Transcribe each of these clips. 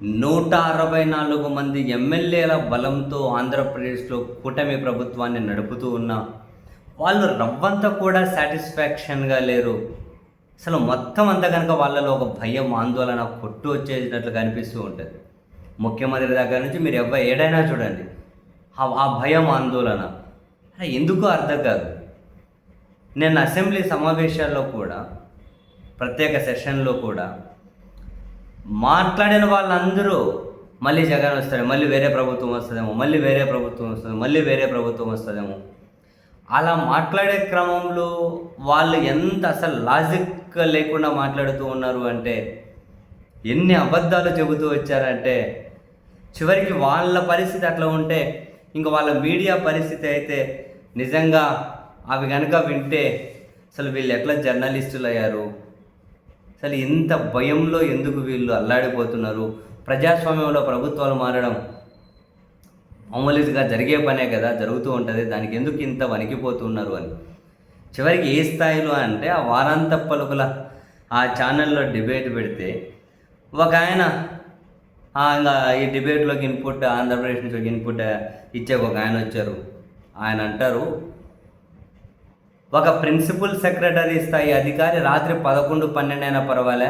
164 మంది ఎమ్మెల్యేల బలంతో ఆంధ్రప్రదేశ్లో కూటమి ప్రభుత్వాన్ని నడుపుతూ ఉన్న వాళ్ళు రవ్వంతా కూడా సాటిస్ఫాక్షన్గా లేరు. అసలు మొత్తం అంతా కనుక వాళ్ళలో ఒక భయం, ఆందోళన కొట్టు వచ్చేసినట్లుగా అనిపిస్తూ ఉంటుంది. ముఖ్యమంత్రి దగ్గర నుంచి మీరు ఏడైనా చూడండి, ఆ భయం, ఆందోళన ఎందుకో అర్థం కాదు. నేను అసెంబ్లీ సమావేశాల్లో కూడా, ప్రత్యేక సెషన్లో కూడా మాట్లాడిన వాళ్ళందరూ మళ్ళీ జగన్ వస్తాడు, మళ్ళీ వేరే ప్రభుత్వం వస్తుందేమో, మళ్ళీ వేరే ప్రభుత్వం వస్తుంది, మళ్ళీ వేరే ప్రభుత్వం వస్తుందేమో, అలా మాట్లాడే క్రమంలో వాళ్ళు ఎంత అసలు లాజిక్ లేకుండా మాట్లాడుతూ ఉన్నారు అంటే, ఎన్ని అబద్ధాలు చెబుతూ వచ్చారంటే, చివరికి వాళ్ళ పరిస్థితి అట్లా ఉంటే ఇంకా వాళ్ళ మీడియా పరిస్థితి అయితే నిజంగా అవి కనుక వింటే అసలు వీళ్ళు ఎట్లా జర్నలిస్టులు అయ్యారు, అసలు ఇంత భయంలో ఎందుకు వీళ్ళు అల్లాడిపోతున్నారు. ప్రజాస్వామ్యంలో ప్రభుత్వాలు మారడం మామూలుగా జరిగే పనే కదా, జరుగుతూ ఉంటుంది, దానికి ఎందుకు ఇంత వణికిపోతున్నారు అని. చివరికి ఏ స్థాయిలో అంటే ఆ వారాంత పలుకుల ఆ ఛానల్లో డిబేట్ పెడితే ఒక ఆయన ఇంకా ఈ డిబేట్లోకి ఇన్పుట్, ఆంధ్రప్రదేశ్ నుంచి ఇన్పుట్ ఇచ్చే ఒక ఆయన వచ్చారు. ఆయన అంటారు, ఒక ప్రిన్సిపల్ సెక్రటరీ స్థాయి అధికారి రాత్రి 11-12 అయినా పర్వాలే,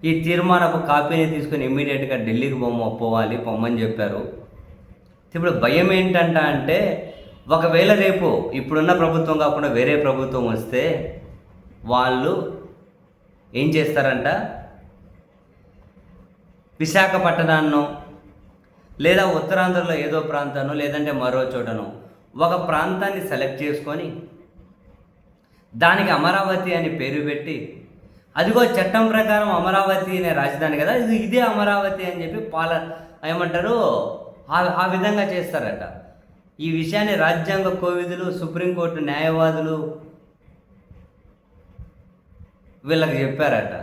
ఈ తీర్మానపు కాపీని తీసుకుని ఇమ్మీడియట్గా ఢిల్లీకి పొమ్మని చెప్పారు. ఇప్పుడు భయం ఏంటంట అంటే, ఒకవేళ రేపు ఇప్పుడున్న ప్రభుత్వం కాకుండా వేరే ప్రభుత్వం వస్తే వాళ్ళు ఏం చేస్తారంట, విశాఖపట్నాన్నో లేదా ఉత్తరాంధ్రలో ఏదో ప్రాంతాన్నో లేదంటే మరో చోటనో ఒక ప్రాంతాన్ని సెలెక్ట్ చేసుకొని దానికి అమరావతి అని పేరు పెట్టి, అదిగో చట్టం ప్రకారం అమరావతి అనే రాజధాని కదా, ఇదే అమరావతి అని చెప్పి ఏమంటారు ఆ విధంగా చేస్తారట. ఈ విషయాన్ని రాజ్యాంగ కోవిదులు, సుప్రీంకోర్టు న్యాయవాదులు వీళ్ళకి చెప్పారట.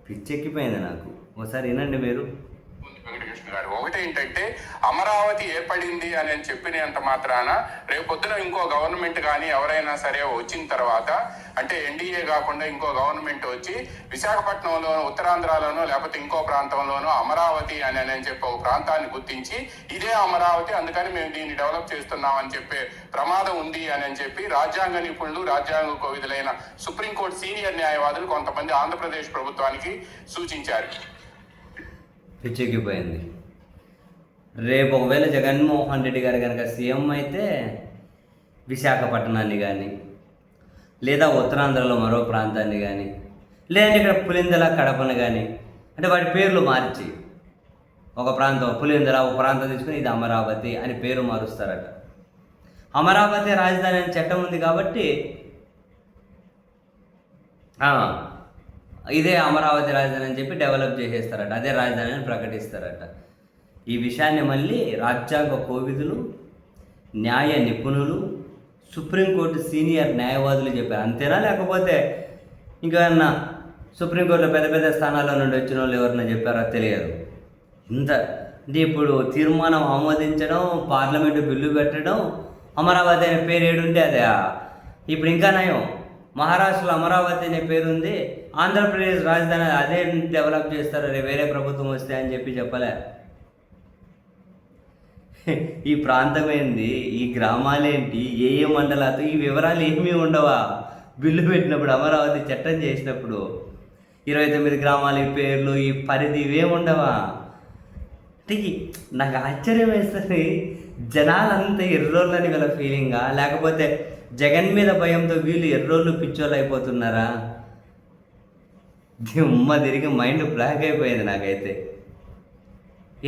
పిచ్చెక్కిపోయింది నాకు. ఒకసారి వినండి మీరు. వెంకటకృష్ణ గారు, ఒకటి ఏంటంటే అమరావతి ఏర్పడింది అని చెప్పినంత మాత్రాన రేపొద్దున ఇంకో గవర్నమెంట్ కానీ ఎవరైనా సరే వచ్చిన తర్వాత, అంటే ఎన్డీఏ కాకుండా ఇంకో గవర్నమెంట్ వచ్చి విశాఖపట్నంలో, ఉత్తరాంధ్రలోనో లేకపోతే ఇంకో ప్రాంతంలోనో అమరావతి అని చెప్పి ఒక ప్రాంతాన్ని గుర్తించి ఇదే అమరావతి, అందుకని మేము దీన్ని డెవలప్ చేస్తున్నాం అని చెప్పే ప్రమాదం ఉంది అని చెప్పి రాజ్యాంగ నిపుణులు, రాజ్యాంగ కోవిదులైన సుప్రీంకోర్టు సీనియర్ న్యాయవాదులు కొంతమంది ఆంధ్రప్రదేశ్ ప్రభుత్వానికి సూచించారు. పిచ్చెక్కిపోయింది. రేపు ఒకవేళ జగన్మోహన్ రెడ్డి గారు కనుక సీఎం అయితే విశాఖపట్నాన్ని కానీ, లేదా ఉత్తరాంధ్రలో మరో ప్రాంతాన్ని కానీ, లేదంటే ఇక్కడ పులిందల, కడపను కానీ, అంటే వాటి పేర్లు మార్చి ఒక ప్రాంతం పులిందల, ఒక ప్రాంతం తీసుకుని ఇది అమరావతి అని పేరు మారుస్తారట. అమరావతి రాజధాని అని చట్టం ఉంది కాబట్టి ఇదే అమరావతి రాజధాని అని చెప్పి డెవలప్ చేసేస్తారట, అదే రాజధాని అని ప్రకటిస్తారట. ఈ విషయాన్ని మళ్ళీ రాజ్యాంగ కోవిదులు, న్యాయ నిపుణులు, సుప్రీంకోర్టు సీనియర్ న్యాయవాదులు చెప్పారు. అంతేనా, లేకపోతే ఇంకేమన్నా సుప్రీంకోర్టులో పెద్ద పెద్ద స్థానాల నుండి వచ్చిన వాళ్ళు ఎవరన్నా చెప్పారో తెలియదు. అంటే ఇప్పుడు తీర్మానం ఆమోదించడం, పార్లమెంటు బిల్లు పెట్టడం, అమరావతి అనే పేరు ఏడుంటే అదే. ఇప్పుడు ఇంకా నయం, మహారాష్ట్రలో అమరావతి అనే పేరు ఉంది, ఆంధ్రప్రదేశ్ రాజధాని అదే డెవలప్ చేస్తారు వేరే ప్రభుత్వం వస్తే అని చెప్పలే. ఈ ప్రాంతం ఏంటి, ఈ గ్రామాలేంటి, ఏ మండలాలు, ఈ వివరాలు ఏమీ ఉండవా? బిల్లు పెట్టినప్పుడు, అమరావతి చట్టం చేసినప్పుడు 29 గ్రామాల పేర్లు, ఈ పరిధి ఇవేమి ఉండవా? అంటే నాకు ఆశ్చర్యం వేస్తుంది, జనాలంతా ఎర్రోళ్ళని వీళ్ళ ఫీలింగా, లేకపోతే జగన్ మీద భయంతో వీళ్ళు ఎర్రోళ్ళు పిచ్చోళ్ళు అయిపోతున్నారా? తిరిగి మైండ్ బ్లాక్ అయిపోయింది నాకైతే.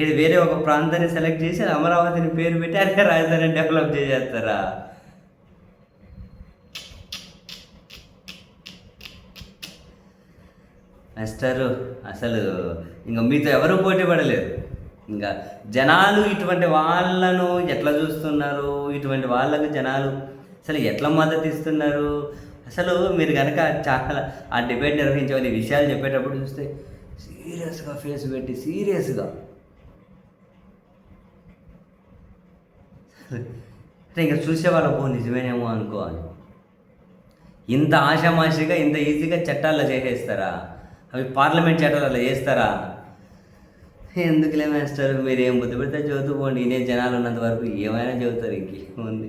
ఇది వేరే ఒక ప్రాంతాన్ని సెలెక్ట్ చేసి అమరావతిని పేరు పెట్టి అదే రాజధాని డెవలప్ చేసేస్తారా? మాస్టరు, అసలు ఇంకా మీతో ఎవరు పోటీ పడలేరు. ఇంకా జనాలు ఇటువంటి వాళ్ళను ఎట్లా చూస్తున్నారు, ఇటువంటి వాళ్ళకు జనాలు అసలు ఎట్లా మద్దతు ఇస్తున్నారు? అసలు మీరు కనుక చాలా ఆ డిబేట్ నిర్వహించే వాళ్ళు ఈ విషయాలు చెప్పేటప్పుడు చూస్తే సీరియస్గా ఫేస్ పెట్టి సీరియస్గా అంటే ఇంకా చూసేవాళ్ళకు నిజమేనేమో అనుకోవాలి. ఇంత ఆషామాషిగా, ఇంత ఈజీగా చట్టాల్లో చేసేస్తారా? అవి పార్లమెంట్ చట్టాలలో చేస్తారా? ఎందుకులే మాస్టర్ మీరు ఏం బుద్ధి పెడితే చదువుతూ పోండి, నేను జనాలు ఉన్నంత వరకు ఏమైనా చదువుతారు ఇంకేముంది.